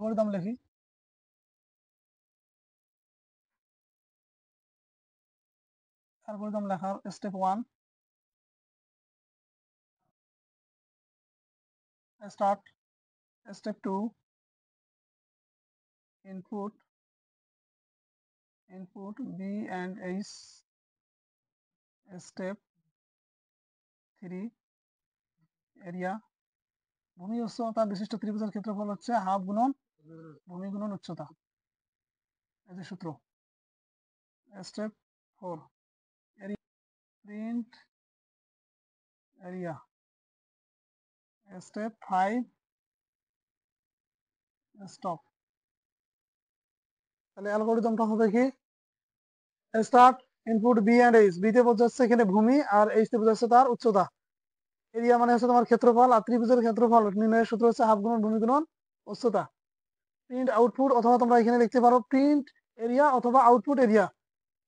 Algorithm লিখি। Algorithm লেখার step 1 start, step 2 input B and H, step 3 area. ভূমি উচ্চতা বিশিষ্ট ত্রিভুজের ক্ষেত্রফল হচ্ছে হাফ গুণন ভূমি গুণন উচ্চতা, এই যে সূত্র। Step 4 area, print area. Step 5 stop. তাহলে অ্যালগরিদমটা হবে কি, start, input B and H. বিতে বোঝাচ্ছে এখানে ভূমি আর এইচ তে বোঝাচ্ছে তার উচ্চতা। এরিয়া মানে হচ্ছে তোমার ক্ষেত্রফল, আর ত্রিভুজের ক্ষেত্রফল নির্ণয়ের সূত্র হচ্ছে হাফ গুণন ভূমি গুণন উচ্চতা। প্রিন্ট আউটপুট, অথবা তোমরা এখানে লিখতে পারো প্রিন্ট এরিয়া অথবা আউটপুট এরিয়া,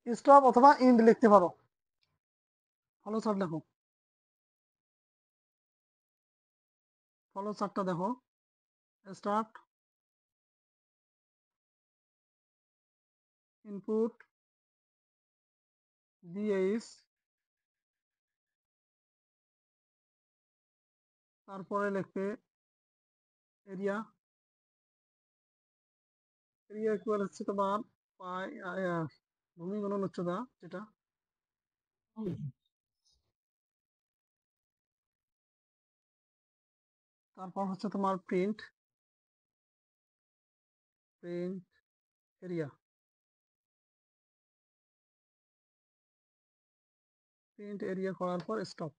স্টপ অথবা ইন্ড লিখতে পারো। ফলো চার্ট দেখো, ফলো চার্টটা দেখো। স্টার্ট, ইনপুট বিএইচ, তারপরে লিখবে এরিয়া। এরিয়া ইকুয়াল হচ্ছে তোমার পাই ভূমি গুণন উচ্চতা যেটা। তারপর হচ্ছে তোমার প্রিন্ট এরিয়া, প্রিন্ট এরিয়া করার পর স্টপ।